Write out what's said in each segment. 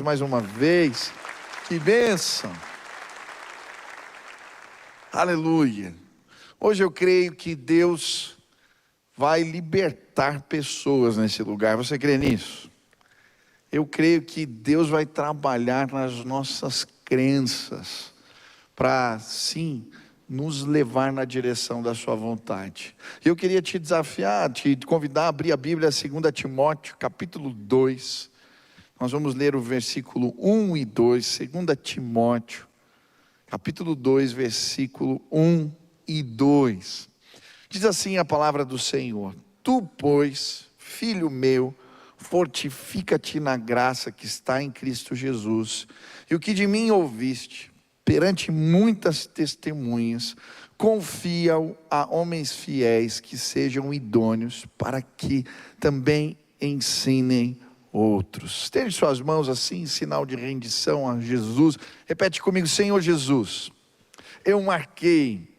mais uma vez. Que bênção! Aleluia! Hoje eu creio que Deus vai libertar pessoas nesse lugar. Você crê nisso? Eu creio que Deus vai trabalhar nas nossas crenças para, sim, nos levar na direção da sua vontade. Eu queria te desafiar, te convidar a abrir a Bíblia, 2 Timóteo, capítulo 2. Nós vamos ler o versículo 1 e 2, 2 Timóteo, capítulo 2, versículo 1 e 2. Diz assim a palavra do Senhor: Tu, pois, filho meu, fortifica-te na graça que está em Cristo Jesus, e o que de mim ouviste, perante muitas testemunhas, confia-o a homens fiéis que sejam idôneos, para que também ensinem outros. Estende suas mãos assim, em sinal de rendição a Jesus. Repete comigo: Senhor Jesus, eu marquei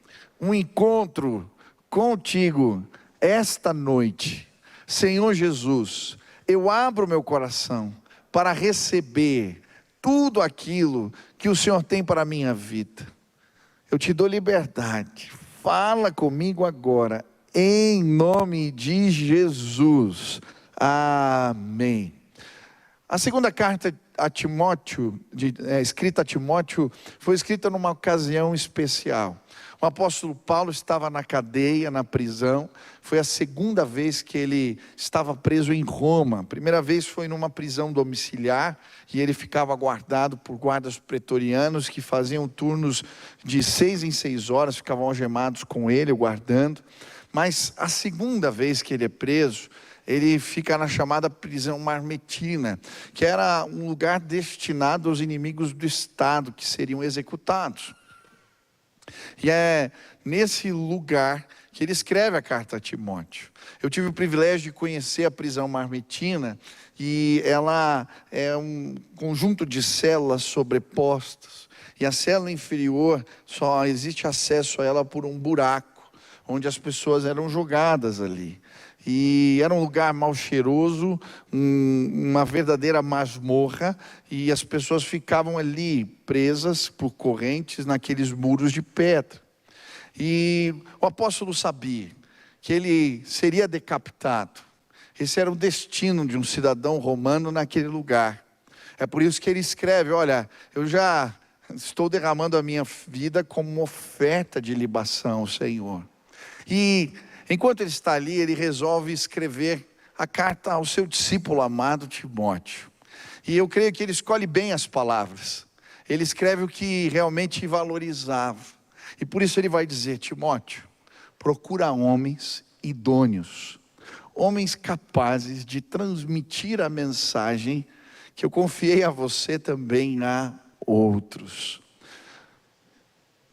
um encontro contigo esta noite. Senhor Jesus, eu abro meu coração para receber tudo aquilo que o Senhor tem para a minha vida. Eu te dou liberdade. Fala comigo agora, em nome de Jesus. Amém. A segunda carta a Timóteo, escrita a Timóteo, foi escrita numa ocasião especial. O apóstolo Paulo estava na cadeia, na prisão. Foi a segunda vez que ele estava preso em Roma. A primeira vez foi numa prisão domiciliar, e ele ficava guardado por guardas pretorianos que faziam turnos de 6 em 6 horas, ficavam algemados com ele, guardando. Mas a segunda vez que ele é preso, ele fica na chamada prisão Marmetina, que era um lugar destinado aos inimigos do Estado, que seriam executados. E é nesse lugar que ele escreve a carta a Timóteo. Eu tive o privilégio de conhecer a prisão Marmetina, e ela é um conjunto de células sobrepostas, e a célula inferior só existe acesso a ela por um buraco, onde as pessoas eram jogadas ali. E era um lugar mal cheiroso, uma verdadeira masmorra, e as pessoas ficavam ali presas por correntes naqueles muros de pedra. E o apóstolo sabia que ele seria decapitado. Esse era o destino de um cidadão romano naquele lugar. É por isso que ele escreve: olha, eu já estou derramando a minha vida como uma oferta de libação ao Senhor. E enquanto ele está ali, ele resolve escrever a carta ao seu discípulo amado Timóteo. E eu creio que ele escolhe bem as palavras. Ele escreve o que realmente valorizava. E por isso ele vai dizer: Timóteo, procura homens idôneos, homens capazes de transmitir a mensagem que eu confiei a você também a outros.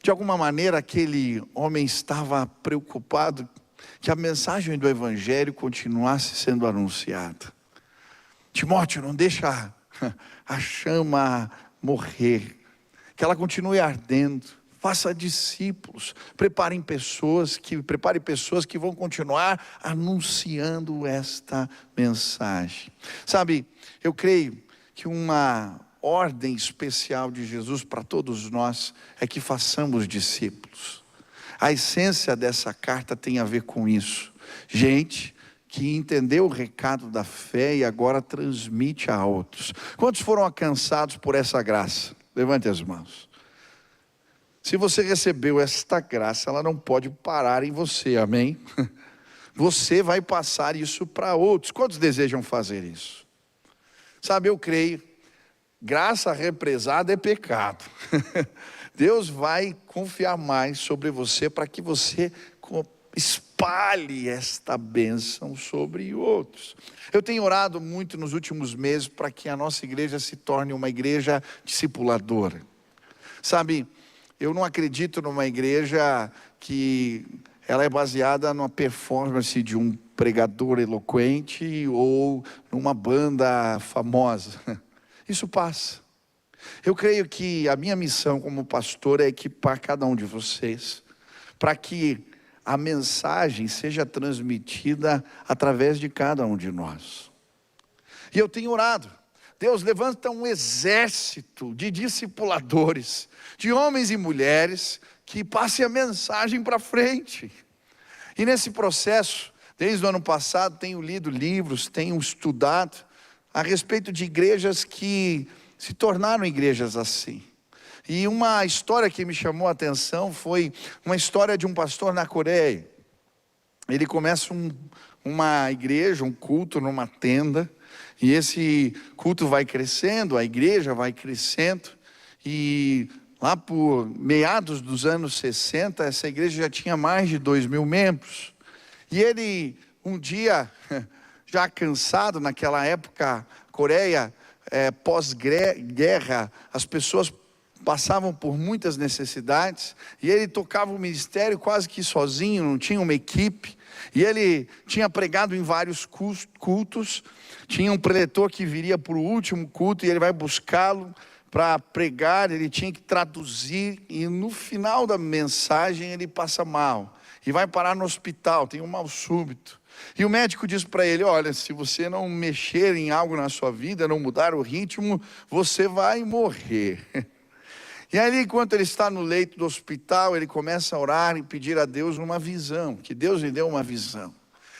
De alguma maneira, aquele homem estava preocupado que a mensagem do Evangelho continuasse sendo anunciada. Timóteo, não deixa a chama morrer, que ela continue ardendo. Faça discípulos, prepare pessoas que vão continuar anunciando esta mensagem. Sabe, eu creio que uma ordem especial de Jesus para todos nós é que façamos discípulos. A essência dessa carta tem a ver com isso. Gente que entendeu o recado da fé e agora transmite a outros. Quantos foram alcançados por essa graça? Levante as mãos. Se você recebeu esta graça, ela não pode parar em você, amém? Você vai passar isso para outros. Quantos desejam fazer isso? Sabe, eu creio, graça represada é pecado. Deus vai confiar mais sobre você para que você espalhe esta bênção sobre outros. Eu tenho orado muito nos últimos meses para que a nossa igreja se torne uma igreja discipuladora. Sabe, eu não acredito numa igreja que ela é baseada numa performance de um pregador eloquente ou numa banda famosa. Isso passa. Eu creio que a minha missão como pastor é equipar cada um de vocês para que a mensagem seja transmitida através de cada um de nós. E eu tenho orado. Deus levanta um exército de discipuladores, de homens e mulheres que passem a mensagem para frente. E nesse processo, desde o ano passado, tenho lido livros, tenho estudado a respeito de igrejas que se tornaram igrejas assim. E uma história que me chamou a atenção foi uma história de um pastor na Coreia. Ele começa uma igreja, um culto numa tenda, e esse culto vai crescendo, a igreja vai crescendo, e lá por meados dos anos 60, essa igreja já tinha mais de 2.000 membros. E ele, um dia, já cansado, naquela época, Coreia, pós-guerra, as pessoas passavam por muitas necessidades, e ele tocava o ministério quase que sozinho, não tinha uma equipe, e ele tinha pregado em vários cultos, tinha um preletor que viria para o último culto, e ele vai buscá-lo para pregar, ele tinha que traduzir, e no final da mensagem ele passa mal, e vai parar no hospital, tem um mal súbito. E o médico diz para ele: olha, se você não mexer em algo na sua vida, não mudar o ritmo, você vai morrer. E ali, enquanto ele está no leito do hospital, ele começa a orar e pedir a Deus uma visão, que Deus lhe deu uma visão.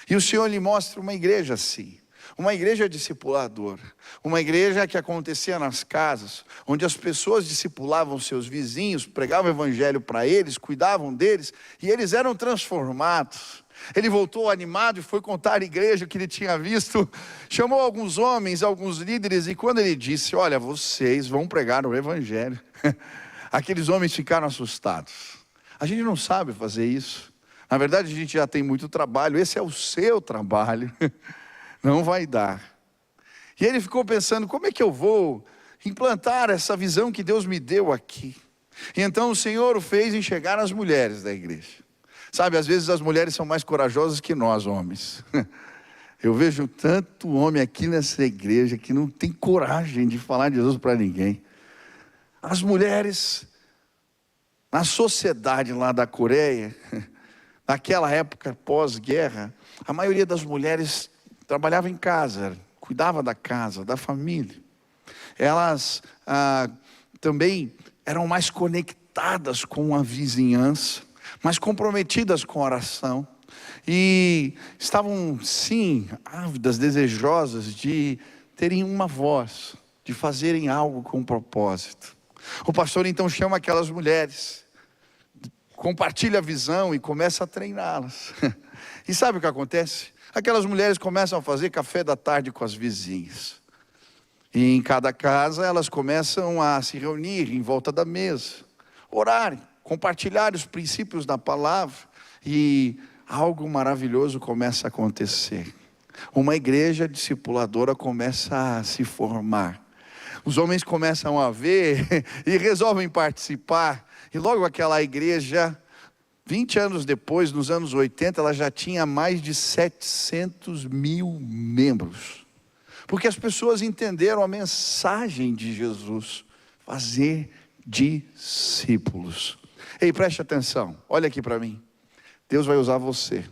E o Senhor lhe mostra uma igreja assim, uma igreja discipuladora, uma igreja que acontecia nas casas, onde as pessoas discipulavam seus vizinhos, pregavam o evangelho para eles, cuidavam deles, e eles eram transformados. Ele voltou animado e foi contar à igreja o que ele tinha visto, chamou alguns homens, alguns líderes, e quando ele disse: olha, vocês vão pregar o evangelho, aqueles homens ficaram assustados. A gente não sabe fazer isso, na verdade a gente já tem muito trabalho, esse é o seu trabalho, não vai dar. E ele ficou pensando: como é que eu vou implantar essa visão que Deus me deu aqui? E então o Senhor o fez enxergar as mulheres da igreja. Sabe, às vezes as mulheres são mais corajosas que nós, homens. Eu vejo tanto homem aqui nessa igreja que não tem coragem de falar de Jesus para ninguém. As mulheres, na sociedade lá da Coreia, naquela época pós-guerra, a maioria das mulheres trabalhava em casa, cuidava da casa, da família. Elas também eram mais conectadas com a vizinhança, mais comprometidas com a oração, e estavam sim ávidas, desejosas de terem uma voz, de fazerem algo com propósito. O pastor então chama aquelas mulheres, compartilha a visão e começa a treiná-las. E sabe o que acontece? Aquelas mulheres começam a fazer café da tarde com as vizinhas, e em cada casa elas começam a se reunir em volta da mesa, orarem, compartilhar os princípios da palavra, e algo maravilhoso começa a acontecer. Uma igreja discipuladora começa a se formar. Os homens começam a ver e resolvem participar, e logo aquela igreja, 20 anos depois, nos anos 80, ela já tinha mais de 700.000 membros, porque as pessoas entenderam a mensagem de Jesus: fazer discípulos. Ei, preste atenção, olha aqui para mim. Deus vai usar você.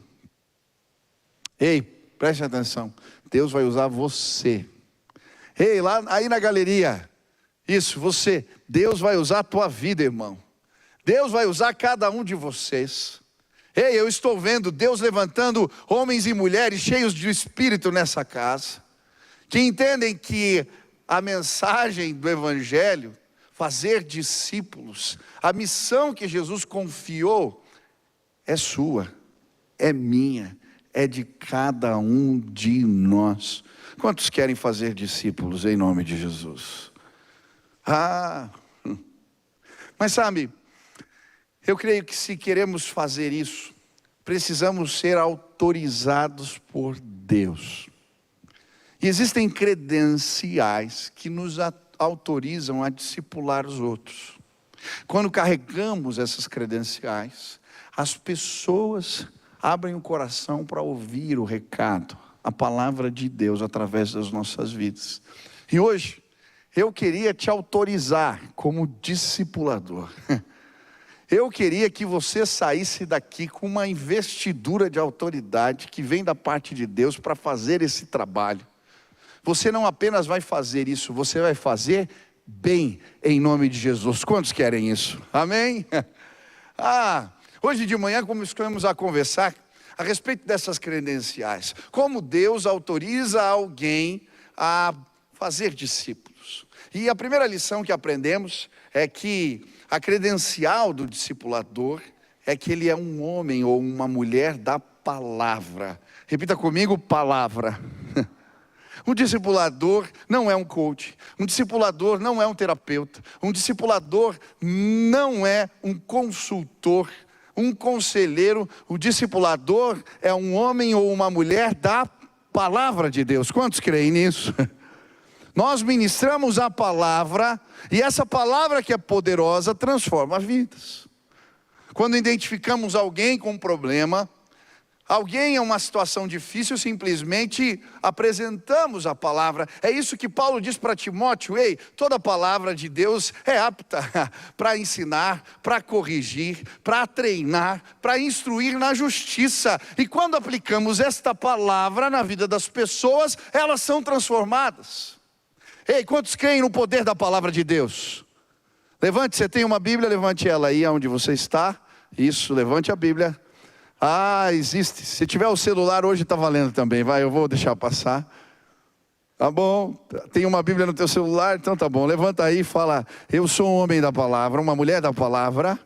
Ei, preste atenção, Deus vai usar você. Ei, lá aí na galeria, isso, você, Deus vai usar a tua vida, irmão. Deus vai usar cada um de vocês. Ei, eu estou vendo Deus levantando homens e mulheres cheios de espírito nessa casa, que entendem que a mensagem do evangelho, fazer discípulos, a missão que Jesus confiou, é sua, é minha, é de cada um de nós. Quantos querem fazer discípulos em nome de Jesus? Mas sabe, eu creio que se queremos fazer isso, precisamos ser autorizados por Deus. E existem credenciais que nos autorizam a discipular os outros. Quando carregamos essas credenciais, as pessoas abrem o coração para ouvir o recado, a palavra de Deus através das nossas vidas. E hoje, eu queria te autorizar como discipulador. Eu queria que você saísse daqui com uma investidura de autoridade que vem da parte de Deus para fazer esse trabalho. você não apenas vai fazer isso, você vai fazer bem em nome de Jesus. Quantos querem isso? Amém? Hoje de manhã começamos a conversar a respeito dessas credenciais. Como Deus autoriza alguém a fazer discípulos. E a primeira lição que aprendemos é que a credencial do discipulador é que ele é um homem ou uma mulher da palavra. Repita comigo, palavra. Um discipulador não é um coach, um discipulador não é um terapeuta, um discipulador não é um consultor, um conselheiro. O discipulador é um homem ou uma mulher da palavra de Deus. Quantos creem nisso? Nós ministramos a palavra, e essa palavra que é poderosa transforma vidas. Quando identificamos alguém com um problema, alguém em uma situação difícil, simplesmente apresentamos a palavra. É isso que Paulo diz para Timóteo: ei, toda palavra de Deus é apta para ensinar, para corrigir, para treinar, para instruir na justiça. E quando aplicamos esta palavra na vida das pessoas, elas são transformadas. Ei, quantos creem no poder da palavra de Deus? Levante, você tem uma Bíblia, levante ela aí onde você está. Isso, levante a Bíblia. Existe. Se tiver o celular hoje está valendo também, vai, eu vou deixar passar. Tá bom, tem uma Bíblia no teu celular, então tá bom. Levanta aí e fala: eu sou um homem da palavra, uma mulher da palavra.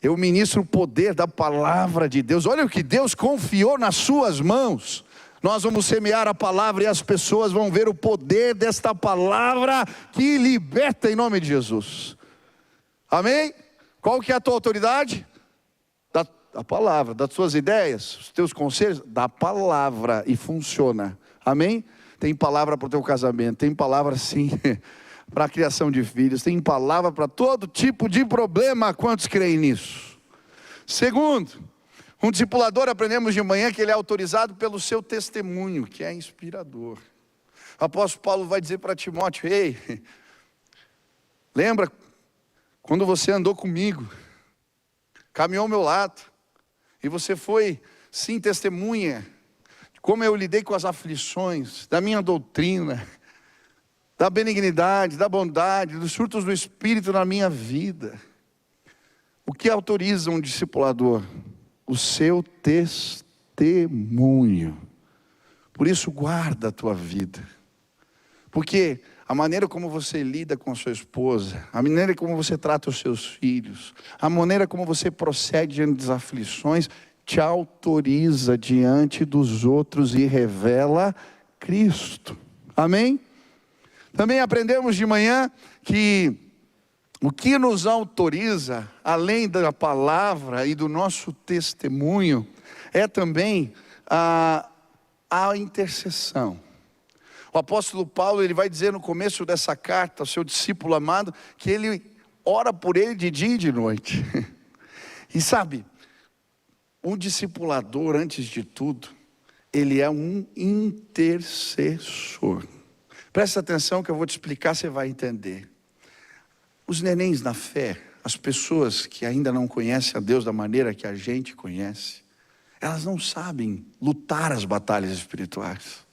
Eu ministro o poder da palavra de Deus. Olha o que Deus confiou nas suas mãos. Nós vamos semear a palavra e as pessoas vão ver o poder desta palavra que liberta em nome de Jesus. Amém? Qual que é a tua autoridade? Da palavra, das suas ideias, os teus conselhos, da palavra, e funciona. Amém? Tem palavra para o teu casamento, tem palavra sim para a criação de filhos, tem palavra para todo tipo de problema. Quantos creem nisso? Segundo, um discipulador, aprendemos de manhã que ele é autorizado pelo seu testemunho, que é inspirador. O apóstolo Paulo vai dizer para Timóteo: ei, lembra quando você andou comigo, caminhou ao meu lado, e você foi, sim, testemunha de como eu lidei com as aflições, da minha doutrina, da benignidade, da bondade, dos frutos do Espírito na minha vida. O que autoriza um discipulador? O seu testemunho. Por isso guarda a tua vida, porque a maneira como você lida com a sua esposa, a maneira como você trata os seus filhos, a maneira como você procede diante das aflições, te autoriza diante dos outros e revela Cristo. Amém? Também aprendemos de manhã que o que nos autoriza, além da palavra e do nosso testemunho, é também a intercessão. O apóstolo Paulo, ele vai dizer no começo dessa carta ao seu discípulo amado, que ele ora por ele de dia e de noite. E sabe, um discipulador, antes de tudo, ele é um intercessor. Presta atenção que eu vou te explicar, você vai entender. Os nenéns na fé, as pessoas que ainda não conhecem a Deus da maneira que a gente conhece, elas não sabem lutar as batalhas espirituais.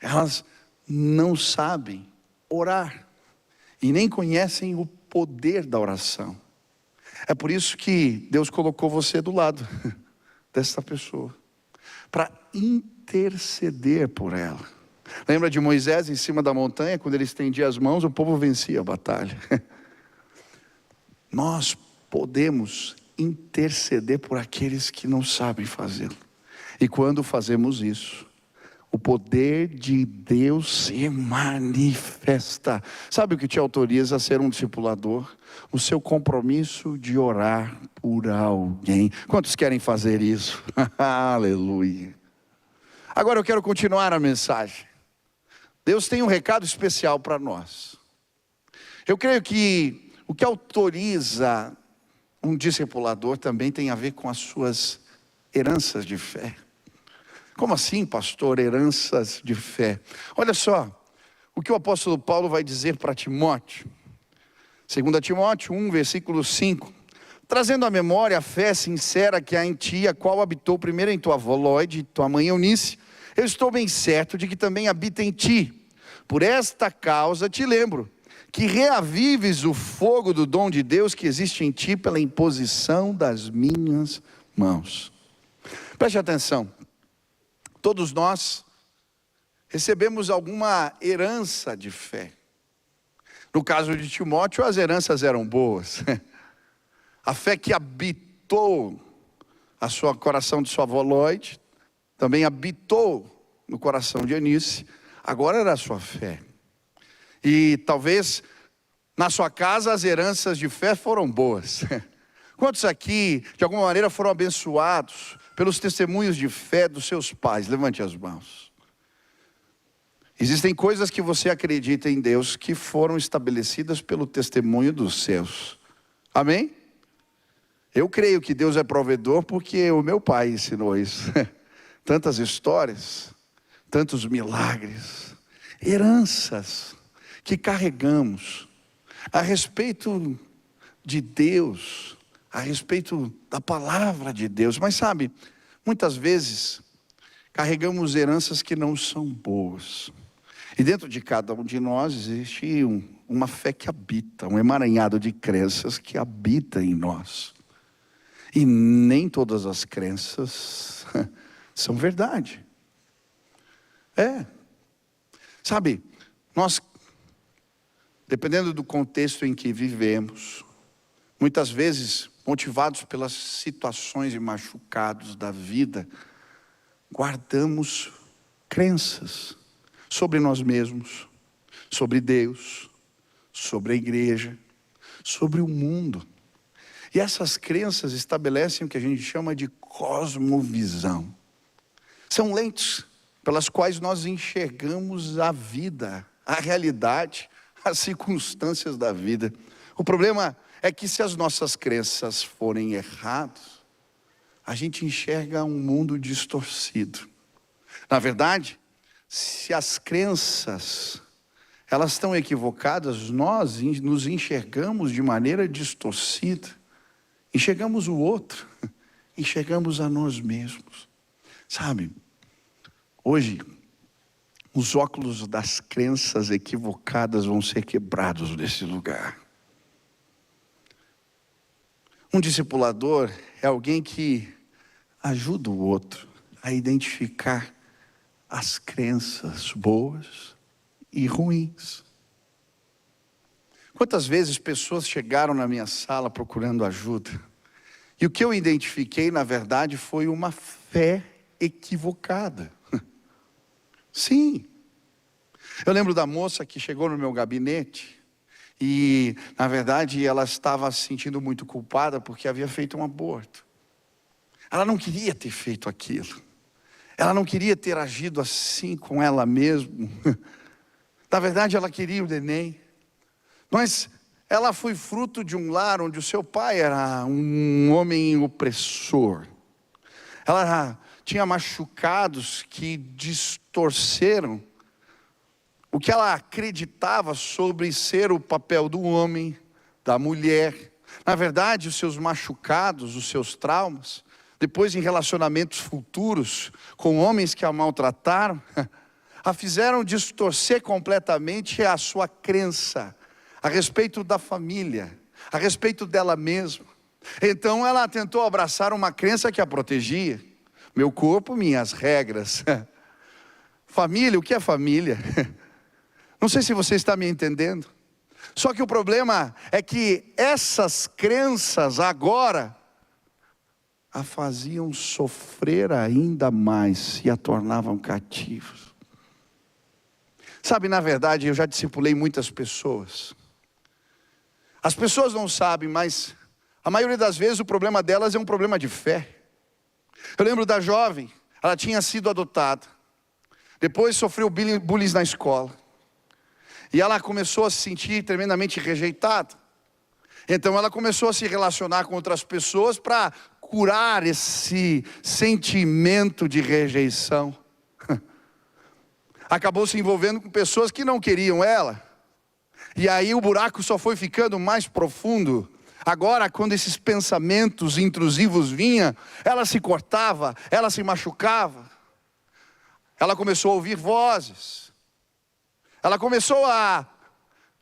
Elas não sabem orar e nem conhecem o poder da oração. É por isso que Deus colocou você do lado dessa pessoa, para interceder por ela. Lembra de Moisés em cima da montanha, quando ele estendia as mãos, o povo vencia a batalha. Nós podemos interceder por aqueles que não sabem fazê-lo. E quando fazemos isso, o poder de Deus se manifesta. Sabe o que te autoriza a ser um discipulador? O seu compromisso de orar por alguém. Quantos querem fazer isso? Aleluia. Agora eu quero continuar a mensagem. Deus tem um recado especial para nós. Eu creio que o que autoriza um discipulador também tem a ver com as suas heranças de fé. Como assim, pastor, heranças de fé? Olha só, o que o apóstolo Paulo vai dizer para Timóteo. 2 Timóteo 1, versículo 5. Trazendo à memória a fé sincera que há em ti, a qual habitou primeiro em tua avó Lóide, tua mãe Eunice, eu estou bem certo de que também habita em ti. Por esta causa te lembro, que reavives o fogo do dom de Deus que existe em ti pela imposição das minhas mãos. Preste atenção, todos nós recebemos alguma herança de fé. No caso de Timóteo, as heranças eram boas. A fé que habitou o coração de sua avó Lloyd, também habitou no coração de Eunice, agora era a sua fé. E talvez na sua casa as heranças de fé foram boas. Quantos aqui, de alguma maneira, foram abençoados pelos testemunhos de fé dos seus pais? Levante as mãos. Existem coisas que você acredita em Deus que foram estabelecidas pelo testemunho dos seus. Amém? Eu creio que Deus é provedor porque o meu pai ensinou isso. Tantas histórias, tantos milagres, heranças que carregamos a respeito de Deus, a respeito da palavra de Deus. Mas sabe, muitas vezes carregamos heranças que não são boas. E dentro de cada um de nós existe uma fé que habita, um emaranhado de crenças que habita em nós. E nem todas as crenças são verdade. Sabe, nós, dependendo do contexto em que vivemos, muitas vezes, motivados pelas situações e machucados da vida, guardamos crenças sobre nós mesmos, sobre Deus, sobre a igreja, sobre o mundo. E essas crenças estabelecem o que a gente chama de cosmovisão. São lentes pelas quais nós enxergamos a vida, a realidade, as circunstâncias da vida. O problema é que se as nossas crenças forem erradas, a gente enxerga um mundo distorcido. Na verdade, se as crenças elas estão equivocadas, nós nos enxergamos de maneira distorcida. Enxergamos o outro, enxergamos a nós mesmos. Sabe, hoje, os óculos das crenças equivocadas vão ser quebrados nesse lugar. Um discipulador é alguém que ajuda o outro a identificar as crenças boas e ruins. Quantas vezes pessoas chegaram na minha sala procurando ajuda, e o que eu identifiquei, na verdade, foi uma fé equivocada. Sim. Eu lembro da moça que chegou no meu gabinete, e, na verdade, ela estava se sentindo muito culpada porque havia feito um aborto. Ela não queria ter feito aquilo. Ela não queria ter agido assim com ela mesma. Na verdade, ela queria o neném. Mas ela foi fruto de um lar onde o seu pai era um homem opressor. Ela tinha machucados que distorceram o que ela acreditava sobre ser o papel do homem, da mulher. Na verdade, os seus machucados, os seus traumas, depois em relacionamentos futuros com homens que a maltrataram, a fizeram distorcer completamente a sua crença a respeito da família, a respeito dela mesma. Então ela tentou abraçar uma crença que a protegia. Meu corpo, minhas regras. Família, o que é família? Não sei se você está me entendendo. Só que o problema é que essas crenças agora a faziam sofrer ainda mais e a tornavam cativos. Sabe, na verdade, eu já discipulei muitas pessoas. As pessoas não sabem, mas a maioria das vezes o problema delas é um problema de fé. Eu lembro da jovem, ela tinha sido adotada. Depois sofreu bullying na escola. E ela começou a se sentir tremendamente rejeitada. Então ela começou a se relacionar com outras pessoas para curar esse sentimento de rejeição. Acabou se envolvendo com pessoas que não queriam ela. E aí o buraco só foi ficando mais profundo. Agora, quando esses pensamentos intrusivos vinham, ela se cortava, ela se machucava. Ela começou a ouvir vozes. Ela começou a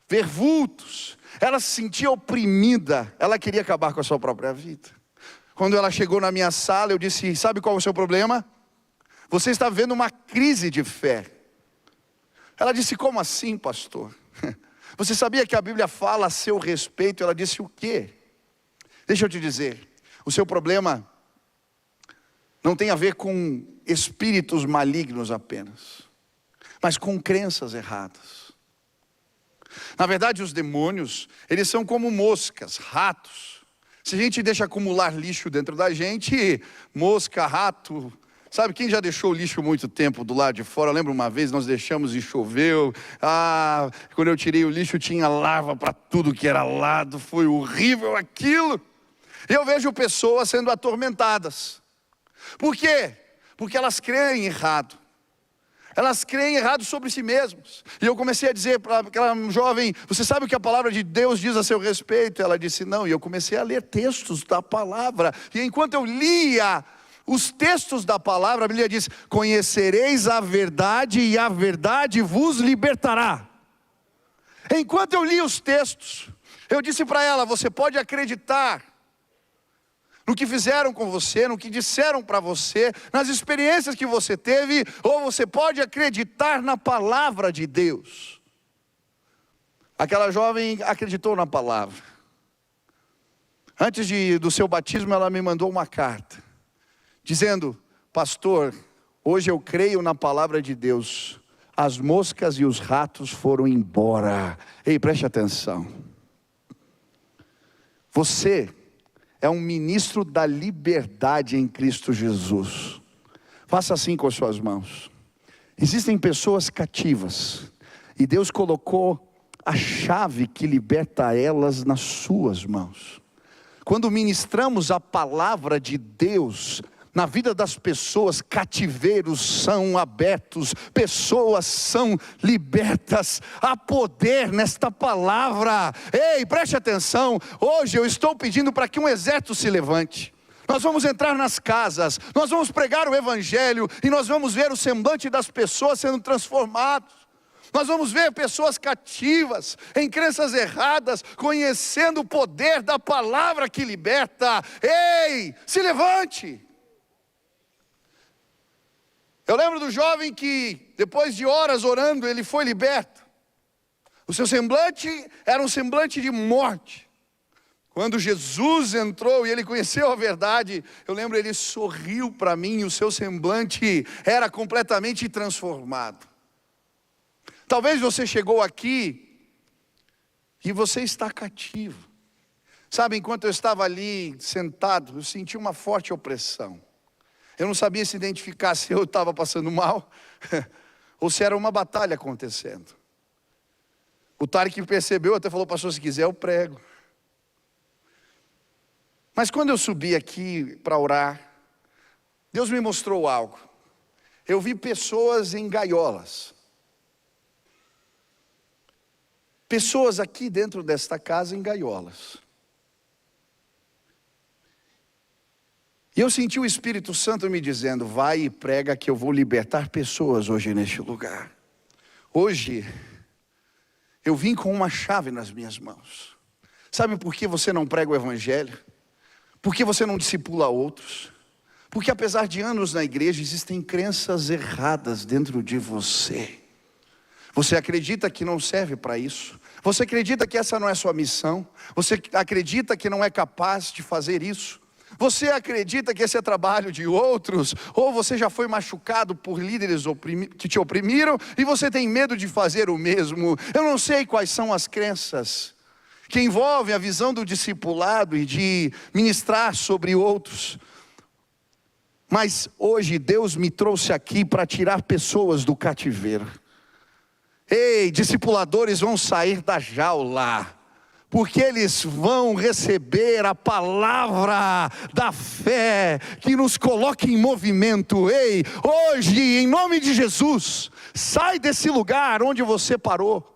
ver vultos. Ela se sentia oprimida. Ela queria acabar com a sua própria vida. Quando ela chegou na minha sala, eu disse: sabe qual é o seu problema? Você está vivendo uma crise de fé. Ela disse: como assim, pastor? Você sabia que a Bíblia fala a seu respeito? Ela disse: o quê? Deixa eu te dizer, o seu problema não tem a ver com espíritos malignos apenas, mas com crenças erradas. Na verdade, os demônios, eles são como moscas, ratos. Se a gente deixa acumular lixo dentro da gente, mosca, rato... Sabe quem já deixou o lixo muito tempo do lado de fora? Eu lembro uma vez nós deixamos e choveu. Quando eu tirei o lixo tinha larva para tudo que era lado. Foi horrível aquilo. E eu vejo pessoas sendo atormentadas. Por quê? Porque elas creem errado. Elas creem errado sobre si mesmas. E eu comecei a dizer para aquela jovem: você sabe o que a palavra de Deus diz a seu respeito? Ela disse: não. E eu comecei a ler textos da palavra. E enquanto eu lia os textos da palavra, a Bíblia diz: conhecereis a verdade e a verdade vos libertará. Enquanto eu li os textos, eu disse para ela: você pode acreditar no que fizeram com você, no que disseram para você, nas experiências que você teve, ou você pode acreditar na palavra de Deus. Aquela jovem acreditou na palavra. Antes do seu batismo, ela me mandou uma carta dizendo: pastor, hoje eu creio na palavra de Deus. As moscas e os ratos foram embora. Ei, preste atenção. Você é um ministro da liberdade em Cristo Jesus. Faça assim com as suas mãos. Existem pessoas cativas, e Deus colocou a chave que liberta elas nas suas mãos. Quando ministramos a palavra de Deus na vida das pessoas, cativeiros são abertos, pessoas são libertas. Há poder nesta palavra. Ei, preste atenção. Hoje eu estou pedindo para que um exército se levante. Nós vamos entrar nas casas, nós vamos pregar o evangelho, e nós vamos ver o semblante das pessoas sendo transformados. Nós vamos ver pessoas cativas, em crenças erradas, conhecendo o poder da palavra que liberta. Ei, se levante. Eu lembro do jovem que, depois de horas orando, ele foi liberto. O seu semblante era um semblante de morte. Quando Jesus entrou e ele conheceu a verdade, eu lembro, ele sorriu para mim e o seu semblante era completamente transformado. Talvez você chegou aqui e você está cativo. Sabe, enquanto eu estava ali sentado, eu senti uma forte opressão. Eu não sabia se identificar se eu estava passando mal ou se era uma batalha acontecendo. O Tarek percebeu, até falou: pastor, se quiser eu prego. Mas quando eu subi aqui para orar, Deus me mostrou algo. Eu vi pessoas em gaiolas. Pessoas aqui dentro desta casa em gaiolas. E eu senti o Espírito Santo me dizendo: vai e prega que eu vou libertar pessoas hoje neste lugar. Hoje, eu vim com uma chave nas minhas mãos. Sabe por que você não prega o evangelho? Por que você não discipula outros? Porque apesar de anos na igreja, existem crenças erradas dentro de você. Você acredita que não serve para isso. Você acredita que essa não é sua missão. Você acredita que não é capaz de fazer isso. Você acredita que esse é trabalho de outros? Ou você já foi machucado por líderes que te oprimiram e você tem medo de fazer o mesmo? Eu não sei quais são as crenças que envolvem a visão do discipulado e de ministrar sobre outros. Mas hoje Deus me trouxe aqui para tirar pessoas do cativeiro. Ei, discipuladores vão sair da jaula, porque eles vão receber a palavra da fé que nos coloca em movimento. Ei, hoje, em nome de Jesus, sai desse lugar onde você parou.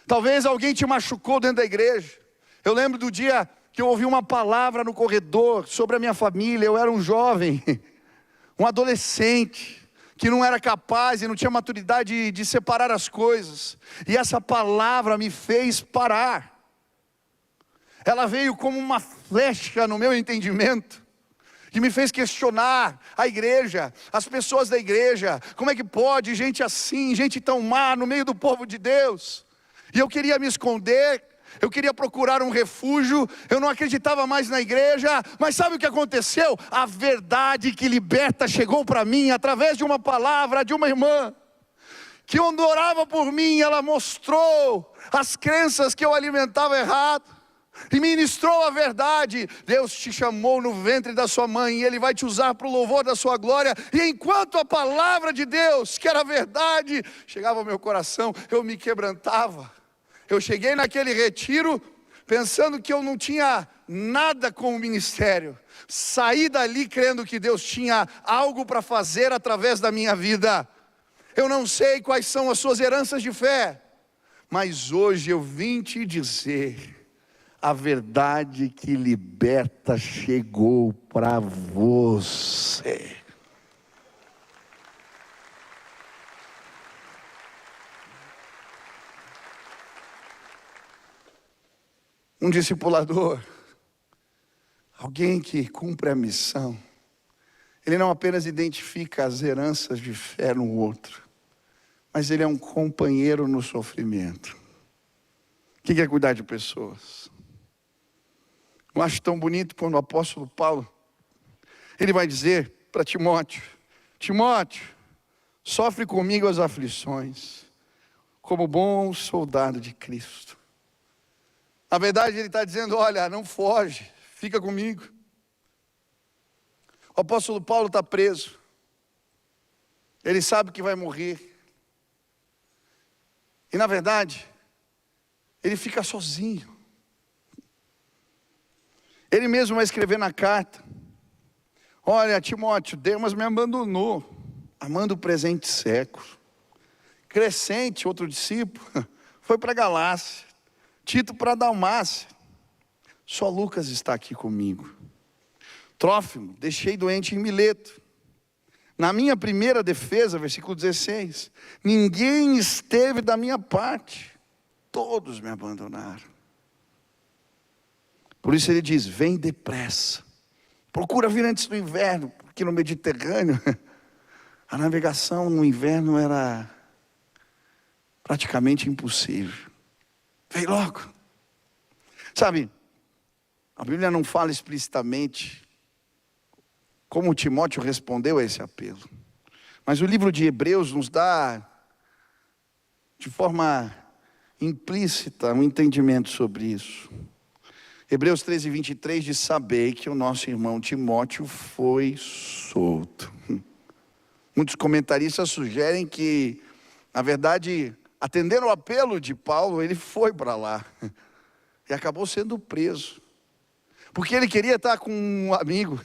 Talvez alguém te machucou dentro da igreja. Eu lembro do dia que eu ouvi uma palavra no corredor sobre a minha família. Eu era um jovem, um adolescente, que não era capaz e não tinha maturidade de separar as coisas. E essa palavra me fez parar. Ela veio como uma flecha no meu entendimento, que me fez questionar a igreja, as pessoas da igreja. Como é que pode gente assim, gente tão má no meio do povo de Deus? E eu queria me esconder, eu queria procurar um refúgio, eu não acreditava mais na igreja. Mas sabe o que aconteceu? A verdade que liberta chegou para mim através de uma palavra de uma irmã, que quando orava por mim, ela mostrou as crenças que eu alimentava errado e ministrou a verdade. Deus te chamou no ventre da sua mãe e Ele vai te usar para o louvor da sua glória. E enquanto a palavra de Deus, que era verdade, chegava ao meu coração, eu me quebrantava. Eu cheguei naquele retiro pensando que eu não tinha nada com o ministério. Saí dali crendo que Deus tinha algo para fazer através da minha vida. Eu não sei quais são as suas heranças de fé, mas hoje eu vim te dizer: a verdade que liberta chegou para você. Um discipulador, alguém que cumpre a missão, ele não apenas identifica as heranças de fé no outro, mas ele é um companheiro no sofrimento. O que é cuidar de pessoas? Eu acho tão bonito quando o apóstolo Paulo, ele vai dizer para Timóteo: Timóteo, sofre comigo as aflições, como bom soldado de Cristo. Na verdade ele está dizendo: olha, não foge, fica comigo. O apóstolo Paulo está preso, ele sabe que vai morrer, e na verdade, ele fica sozinho. Ele mesmo vai escrever na carta: olha, Timóteo, Demas me abandonou, amando o presente século. Crescente, outro discípulo, foi para Galácia, Tito para Dalmácia, só Lucas está aqui comigo. Trófimo, deixei doente em Mileto. Na minha primeira defesa, versículo 16, ninguém esteve da minha parte, todos me abandonaram. Por isso ele diz: vem depressa, procura vir antes do inverno, porque no Mediterrâneo, a navegação no inverno era praticamente impossível. Vem logo. Sabe, a Bíblia não fala explicitamente como Timóteo respondeu a esse apelo, mas o livro de Hebreus nos dá, de forma implícita, um entendimento sobre isso. Hebreus 13:23 diz: sabei que o nosso irmão Timóteo foi solto. Muitos comentaristas sugerem que, na verdade, atendendo ao apelo de Paulo, ele foi para lá e acabou sendo preso, porque ele queria estar com um amigo,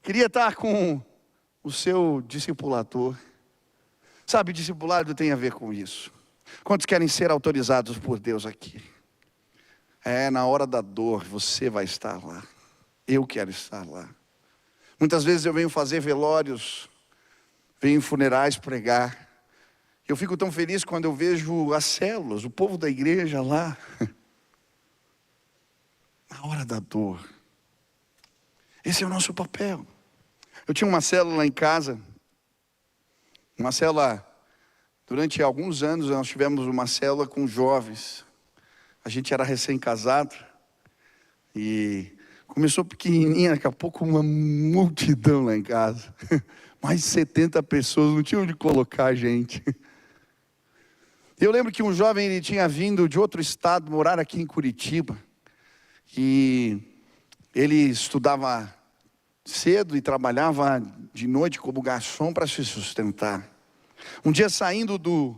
queria estar com o seu discipulador. Sabe, discipulado tem a ver com isso. Quantos querem ser autorizados por Deus aqui? Na hora da dor você vai estar lá, eu quero estar lá. Muitas vezes eu venho fazer velórios, venho em funerais pregar. Eu fico tão feliz quando eu vejo as células, o povo da igreja lá, na hora da dor. Esse é o nosso papel. Eu tinha uma célula lá em casa, uma célula, durante alguns anos nós tivemos uma célula com jovens. A gente era recém-casado e começou pequenininha, daqui a pouco uma multidão lá em casa. Mais de 70 pessoas, não tinha onde colocar a gente. Eu lembro que um jovem, ele tinha vindo de outro estado, morar aqui em Curitiba. E ele estudava cedo e trabalhava de noite como garçom para se sustentar. Um dia, saindo do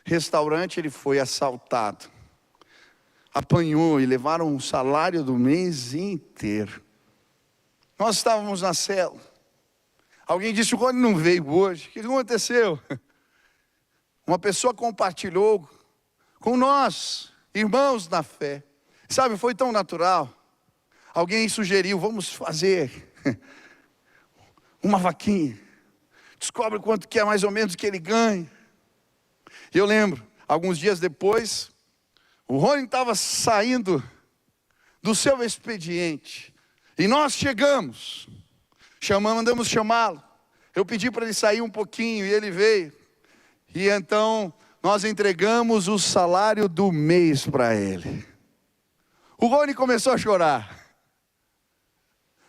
restaurante, ele foi assaltado. Apanhou e levaram o salário do mês inteiro. Nós estávamos na cela. Alguém disse: o Rony não veio hoje. O que aconteceu? Uma pessoa compartilhou com nós, irmãos na fé. Sabe, foi tão natural. Alguém sugeriu: vamos fazer uma vaquinha. descobre quanto que é mais ou menos que ele ganha. E eu lembro, alguns dias depois, o Rony estava saindo do seu expediente, e nós chegamos, mandamos chamá-lo. Eu pedi para ele sair um pouquinho, e ele veio. E então, nós entregamos o salário do mês para ele. O Rony começou a chorar.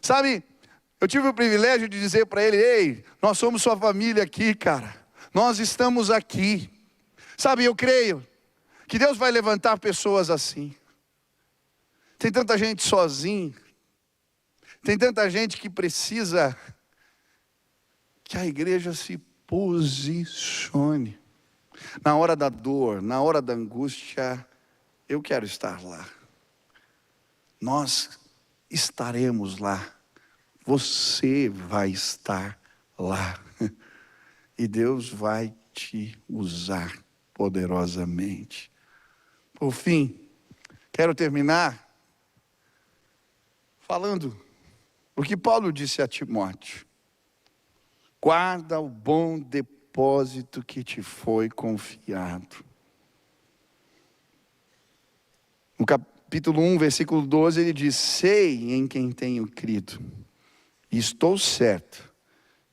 Sabe, eu tive o privilégio de dizer para ele: ei, nós somos sua família aqui, cara. Nós estamos aqui. Sabe, eu creio que Deus vai levantar pessoas assim. Tem tanta gente sozinha. Tem tanta gente que precisa que a igreja se posicione. Na hora da dor, na hora da angústia, eu quero estar lá. Nós estaremos lá. Você vai estar lá. E Deus vai te usar poderosamente. Por fim, quero terminar falando o que Paulo disse a Timóteo: guarda o bom depósito que te foi confiado. No capítulo 1, versículo 12, ele diz: sei em quem tenho crido, e estou certo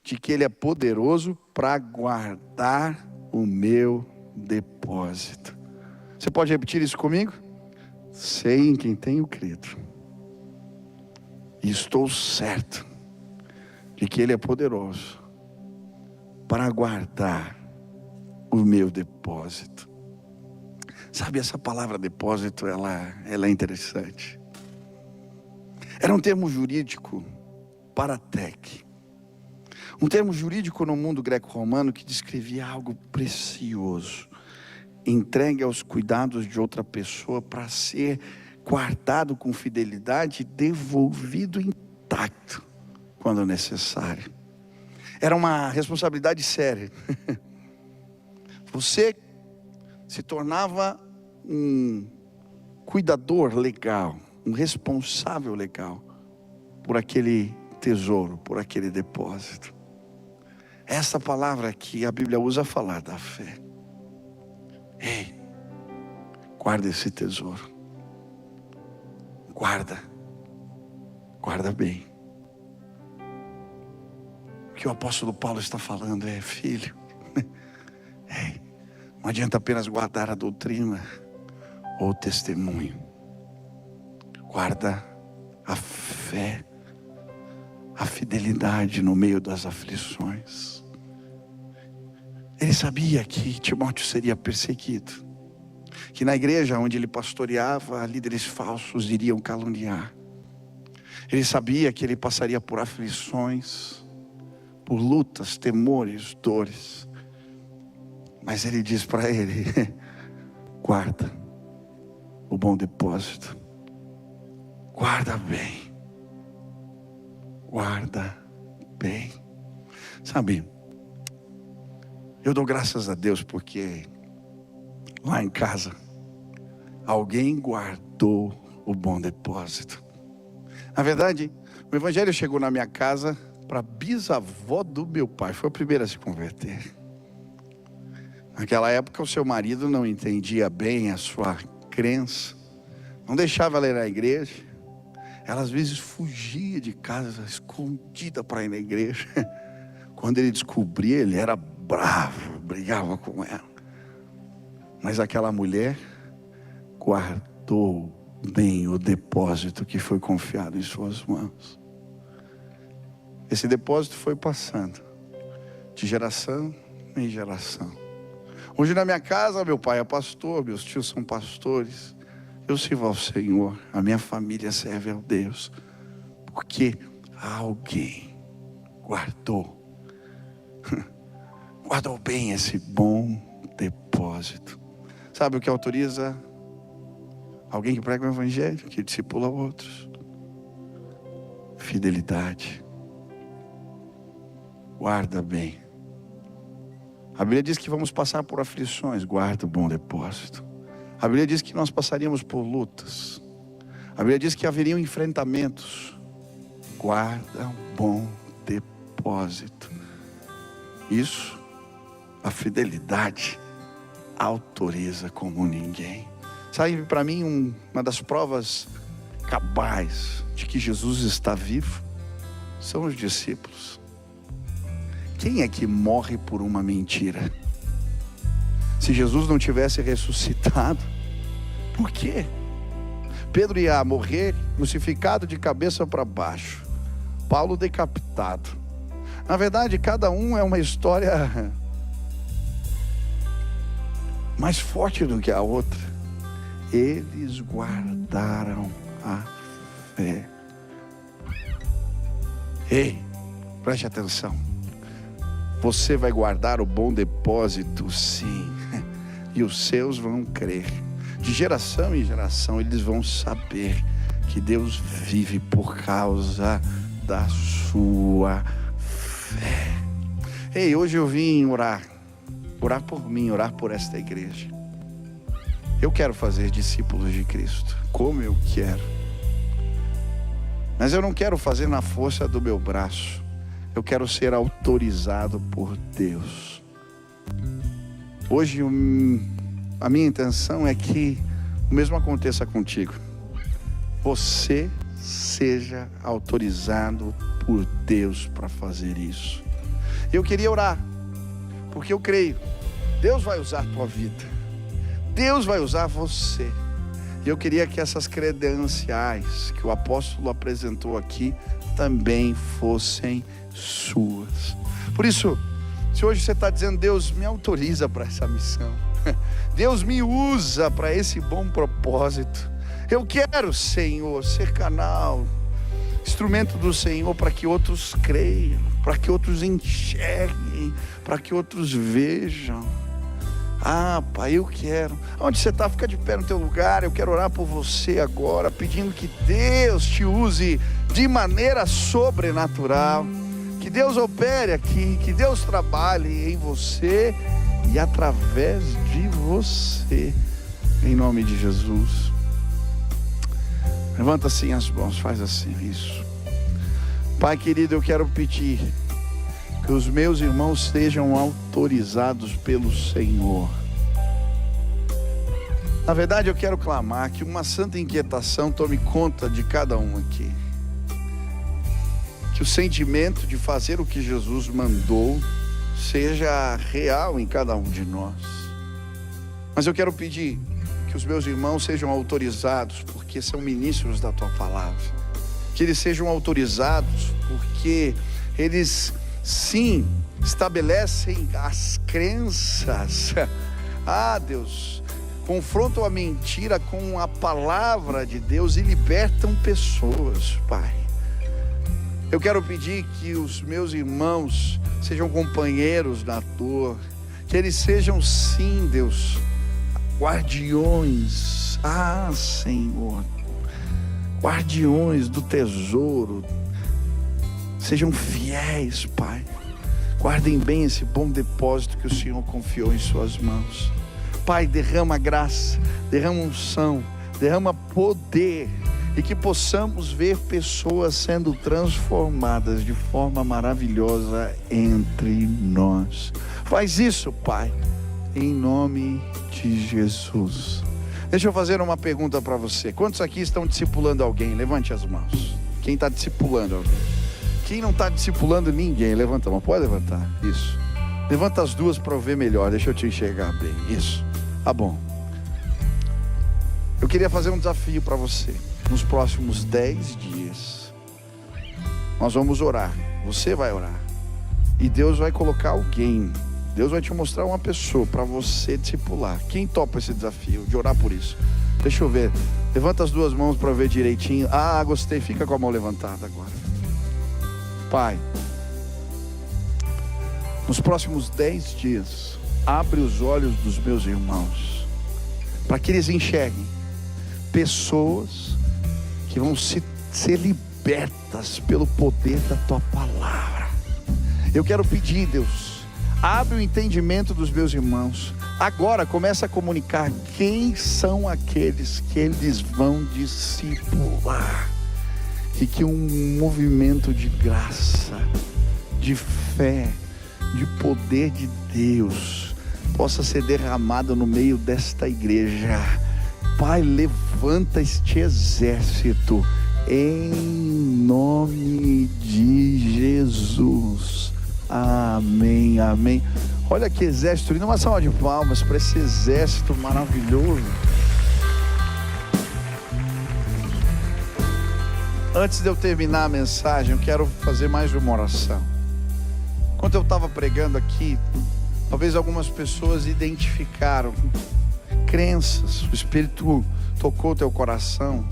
de que ele é poderoso para guardar o meu depósito. Você pode repetir isso comigo? Sei em quem tenho crido, e estou certo de que ele é poderoso para guardar o meu depósito. Sabe, essa palavra depósito, ela é interessante. Era um termo jurídico, paratec. Um termo jurídico no mundo greco-romano que descrevia algo precioso, entregue aos cuidados de outra pessoa para ser guardado com fidelidade e devolvido intacto quando necessário. Era uma responsabilidade séria. Você se tornava um cuidador legal, um responsável legal por aquele tesouro, por aquele depósito. Essa palavra que a Bíblia usa a falar da fé. Ei, guarda esse tesouro. Guarda bem. O que o apóstolo Paulo está falando é: filho, ei, não adianta apenas guardar a doutrina ou o testemunho. Guarda a fé, a fidelidade no meio das aflições. Ele sabia que Timóteo seria perseguido, que na igreja onde ele pastoreava, líderes falsos iriam caluniar. Ele sabia que ele passaria por aflições, por lutas, temores, dores. Mas ele diz para ele: guarda o bom depósito. Guarda bem. Guarda bem. Sabe, eu dou graças a Deus porque lá em casa alguém guardou o bom depósito. Na verdade, o evangelho chegou na minha casa para a bisavó do meu pai. Foi a primeira a se converter. Naquela época o seu marido não entendia bem a sua crença, não deixava ela ir à igreja. Ela às vezes fugia de casa, escondida para ir na igreja. Quando ele descobria, ele era bravo, brigava com ela. Mas aquela mulher guardou bem o depósito que foi confiado em suas mãos. Esse depósito foi passando de geração em geração. Hoje na minha casa, meu pai é pastor, meus tios são pastores. Eu sirvo ao Senhor, a minha família serve ao Deus, porque alguém guardou bem esse bom depósito. Sabe o que autoriza alguém que prega o evangelho, que discipula outros? Fidelidade. Guarda bem. A Bíblia diz que vamos passar por aflições. Guarda o bom depósito. A Bíblia diz que nós passaríamos por lutas. A Bíblia diz que haveriam enfrentamentos. Guarda um bom depósito. Isso, a fidelidade autoriza como ninguém. Sabe, para mim, uma das provas cabais de que Jesus está vivo são os discípulos. Quem é que morre por uma mentira? Se Jesus não tivesse ressuscitado, por quê? Pedro ia morrer crucificado de cabeça para baixo, Paulo decapitado. Na verdade, cada um é uma história mais forte do que a outra. Eles guardaram a fé. Ei, preste atenção. Você vai guardar o bom depósito, sim. E os seus vão crer. De geração em geração eles vão saber que Deus vive por causa da sua fé. Ei, hoje eu vim orar por mim, orar por esta igreja. Eu quero fazer discípulos de Cristo, como eu quero. Mas eu não quero fazer na força do meu braço. Eu quero ser autorizado por Deus. Hoje a minha intenção é que o mesmo aconteça contigo. Você seja autorizado por Deus para fazer isso. Eu queria orar, porque eu creio, Deus vai usar a tua vida, Deus vai usar você. E eu queria que essas credenciais que o apóstolo apresentou aqui também fossem suas. Por isso, se hoje você está dizendo: Deus me autoriza para essa missão, Deus me usa para esse bom propósito, eu quero, Senhor, ser canal, instrumento do Senhor, para que outros creiam, para que outros enxerguem, para que outros vejam. Ah, Pai, eu quero. Onde você está, fica de pé no teu lugar. Eu quero orar por você agora, pedindo que Deus te use de maneira sobrenatural, que Deus opere aqui, que Deus trabalhe em você e através de você, em nome de Jesus. Levanta assim as mãos, faz assim, isso. Pai querido, eu quero pedir que os meus irmãos sejam autorizados pelo Senhor. Na verdade, eu quero clamar que uma santa inquietação tome conta de cada um aqui. Que o sentimento de fazer o que Jesus mandou seja real em cada um de nós. Mas eu quero pedir que os meus irmãos sejam autorizados, porque são ministros da tua palavra. Que eles sejam autorizados, porque eles, sim, estabelecem as crenças. Ah, Deus, confrontam a mentira com a palavra de Deus e libertam pessoas, Pai. Eu quero pedir que os meus irmãos sejam companheiros na dor, que eles sejam, sim, Deus, guardiões, ah, Senhor, guardiões do tesouro. Sejam fiéis, Pai. Guardem bem esse bom depósito que o Senhor confiou em suas mãos. Pai, derrama graça, derrama unção, derrama poder, e que possamos ver pessoas sendo transformadas de forma maravilhosa entre nós. Faz isso, Pai, em nome de Jesus. Deixa eu fazer uma pergunta para você. Quantos aqui estão discipulando alguém? Levante as mãos. Quem está discipulando alguém? Quem não está discipulando ninguém? Levanta a mão, pode levantar. Isso. Levanta as duas para eu ver melhor. Deixa eu te enxergar bem. Isso. Tá bom. Eu queria fazer um desafio para você. Nos próximos 10 dias nós vamos orar. Você vai orar. E Deus vai colocar alguém. Deus vai te mostrar uma pessoa para você discipular. Quem topa esse desafio de orar por isso? Deixa eu ver. Levanta as duas mãos para ver direitinho. Ah, gostei. Fica com a mão levantada agora. Pai, nos próximos 10 dias, abre os olhos dos meus irmãos, para que eles enxerguem pessoas que vão ser libertas pelo poder da tua palavra. Eu quero pedir, Deus, abre o entendimento dos meus irmãos. Agora começa a comunicar quem são aqueles que eles vão discipular. E que um movimento de graça, de fé, de poder de Deus possa ser derramado no meio desta igreja. Pai, levanta este exército em nome de Jesus. Amém, amém. Olha que exército lindo, uma salva de palmas para esse exército maravilhoso. Antes de eu terminar a mensagem, eu quero fazer mais uma oração. Enquanto eu estava pregando aqui, talvez algumas pessoas identificaram crenças. O Espírito tocou o teu coração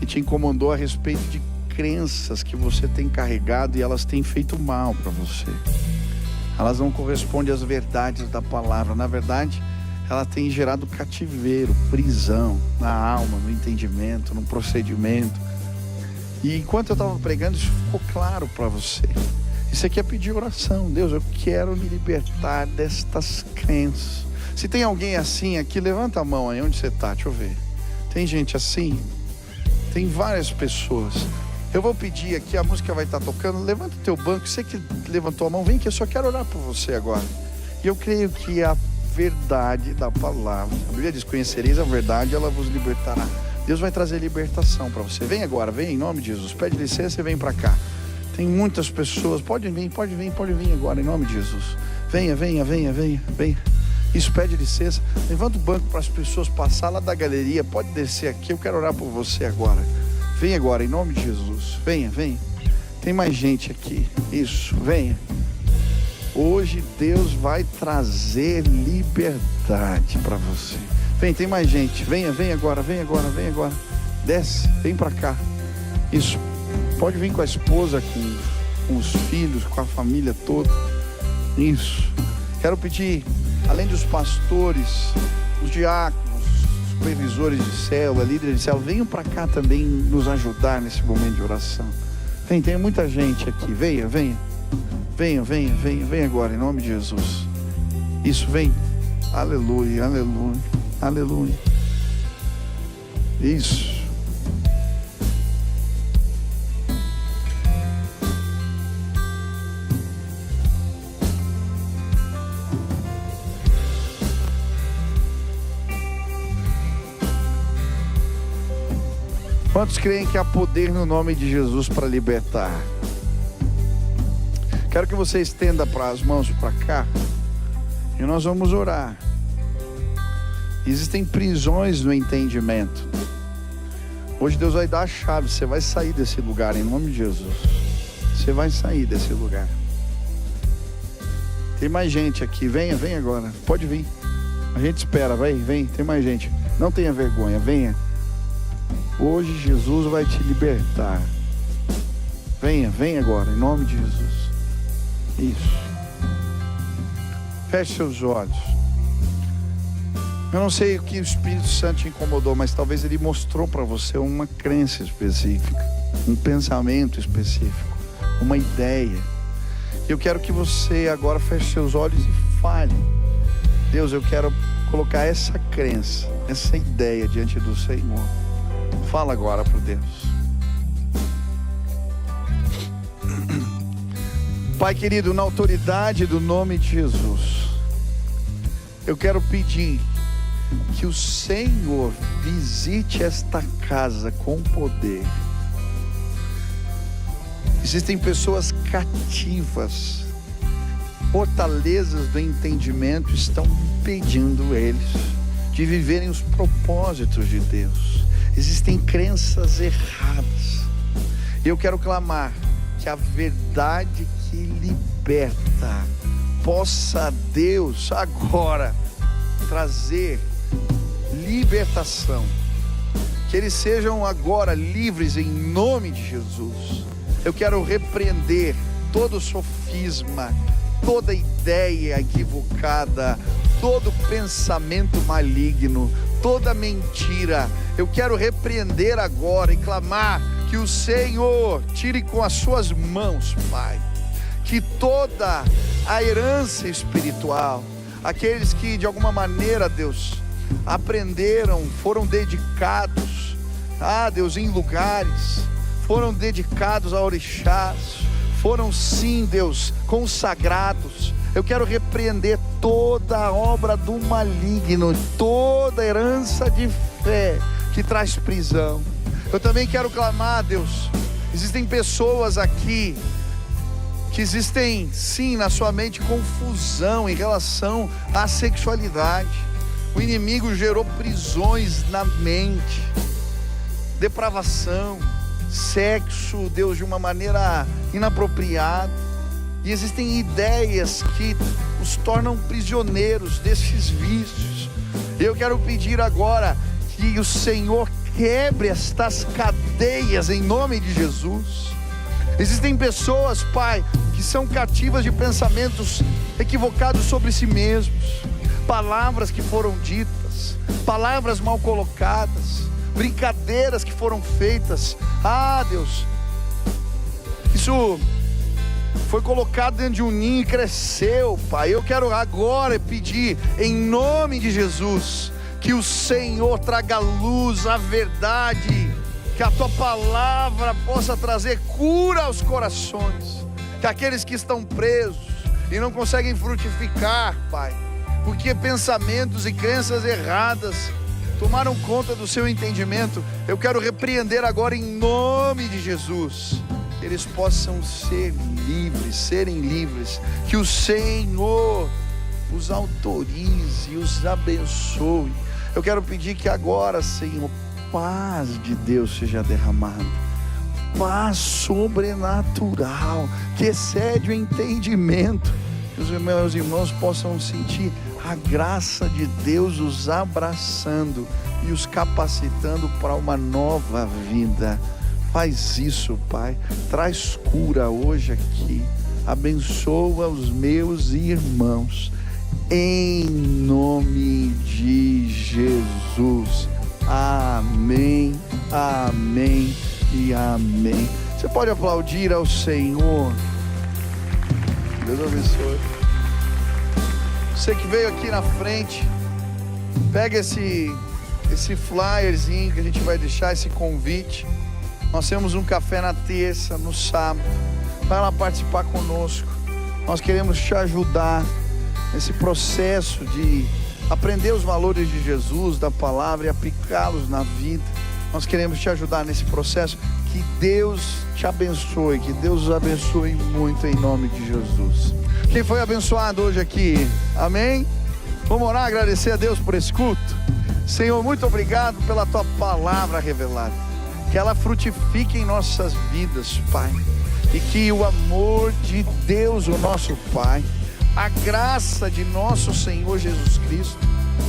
e te incomodou a respeito de crenças que você tem carregado e elas têm feito mal para você. Elas não correspondem às verdades da palavra. Na verdade, ela tem gerado cativeiro, prisão na alma, no entendimento, no procedimento. E enquanto eu estava pregando, isso ficou claro para você. Isso aqui é pedir oração. Deus, eu quero me libertar destas crenças. Se tem alguém assim aqui, levanta a mão aí onde você está, deixa eu ver. Tem gente assim? Tem várias pessoas. Eu vou pedir aqui, a música vai estar tocando. Levanta o teu banco, você que levantou a mão, vem que eu só quero orar por você agora. E eu creio que a verdade da palavra, a Bíblia diz: conhecereis a verdade, ela vos libertará. Deus vai trazer libertação para você. Vem agora, vem em nome de Jesus. Pede licença e vem para cá. Tem muitas pessoas. Pode vir agora em nome de Jesus. Venha. Isso, pede licença. Levanta o banco para as pessoas passar lá da galeria. Pode descer aqui, eu quero orar por você agora. Vem agora em nome de Jesus. Venha. Tem mais gente aqui. Isso, venha. Hoje Deus vai trazer liberdade para você. Vem, tem mais gente. Venha agora. Desce, vem para cá. Isso. Pode vir com a esposa, com os filhos, com a família toda. Isso. Quero pedir, além dos pastores, os diáconos, os supervisores de célula, líderes de célula, venham para cá também nos ajudar nesse momento de oração. Tem muita gente aqui. Venha agora, em nome de Jesus. Isso, vem. Aleluia. Isso. Quantos creem que há poder no nome de Jesus para libertar? Quero que você estenda as mãos para cá e nós vamos orar. Existem prisões no entendimento. Hoje Deus vai dar a chave. Você vai sair desse lugar em nome de Jesus. Você vai sair desse lugar. Tem mais gente aqui. Venha agora. Pode vir. A gente espera. Vem. Tem mais gente. Não tenha vergonha. Venha. Hoje Jesus vai te libertar. Venha agora, em nome de Jesus. Isso. Feche seus olhos. Eu não sei o que o Espírito Santo te incomodou, mas talvez ele mostrou para você uma crença específica, um pensamento específico, uma ideia. Eu quero que você agora feche seus olhos e fale: Deus, eu quero colocar essa crença, essa ideia diante do Senhor. Fala agora para Deus. Pai querido, na autoridade do nome de Jesus, eu quero pedir que o Senhor visite esta casa com poder. Existem pessoas cativas, fortalezas do entendimento estão impedindo eles de viverem os propósitos de Deus. Existem crenças erradas. Eu quero clamar que a verdade que liberta possa, Deus, agora trazer libertação. Que eles sejam agora livres em nome de Jesus. Eu quero repreender todo sofisma, toda ideia equivocada, todo pensamento maligno, toda mentira. Eu quero repreender agora e clamar que o Senhor tire com as suas mãos, Pai, que toda a herança espiritual, aqueles que de alguma maneira, Deus, aprenderam, foram dedicados, Deus, em lugares, foram dedicados a orixás, foram sim, Deus, consagrados. Eu quero repreender toda obra do maligno, toda herança de fé que traz prisão. Eu também quero clamar, Deus, existem pessoas aqui que existem sim na sua mente confusão em relação à sexualidade. O inimigo gerou prisões na mente, depravação, sexo, Deus, de uma maneira inapropriada. E existem ideias que os tornam prisioneiros desses vícios. Eu quero pedir agora que o Senhor quebre estas cadeias em nome de Jesus. Existem pessoas, Pai, que são cativas de pensamentos equivocados sobre si mesmos, palavras que foram ditas, palavras mal colocadas, brincadeiras que foram feitas. Deus, isso foi colocado dentro de um ninho e cresceu, Pai. Eu quero agora pedir, em nome de Jesus, que o Senhor traga à luz a verdade, que a Tua palavra possa trazer cura aos corações, que aqueles que estão presos e não conseguem frutificar, Pai, porque pensamentos e crenças erradas tomaram conta do seu entendimento, eu quero repreender agora em nome de Jesus, que eles possam ser livres, serem livres, que o Senhor os autorize, os abençoe. Eu quero pedir que agora, Senhor, paz de Deus seja derramada, paz sobrenatural, que excede o entendimento, que os meus irmãos possam sentir a graça de Deus os abraçando e os capacitando para uma nova vida. Faz isso, Pai, traz cura hoje aqui, abençoa os meus irmãos, em nome de Jesus, amém, amém e amém. Você pode aplaudir ao Senhor. Deus abençoe. Você que veio aqui na frente, pega esse flyerzinho que a gente vai deixar, esse convite. Nós temos um café na terça, no sábado. Vai lá participar conosco. Nós queremos te ajudar nesse processo de aprender os valores de Jesus, da palavra, e aplicá-los na vida. Nós queremos te ajudar nesse processo. Que Deus te abençoe, que Deus os abençoe muito em nome de Jesus. Quem foi abençoado hoje aqui? Amém? Vamos orar, agradecer a Deus por esse culto. Senhor, muito obrigado pela Tua palavra revelada. Que ela frutifique em nossas vidas, Pai. E que o amor de Deus, o nosso Pai, a graça de nosso Senhor Jesus Cristo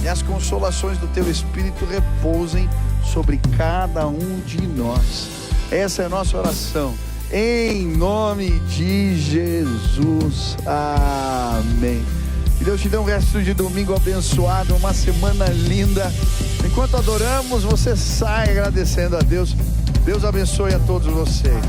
e as consolações do Teu Espírito repousem sobre cada um de nós. Essa é a nossa oração, em nome de Jesus, amém. Que Deus te dê um resto de domingo abençoado, uma semana linda. Enquanto adoramos, você sai agradecendo a Deus. Deus abençoe a todos vocês.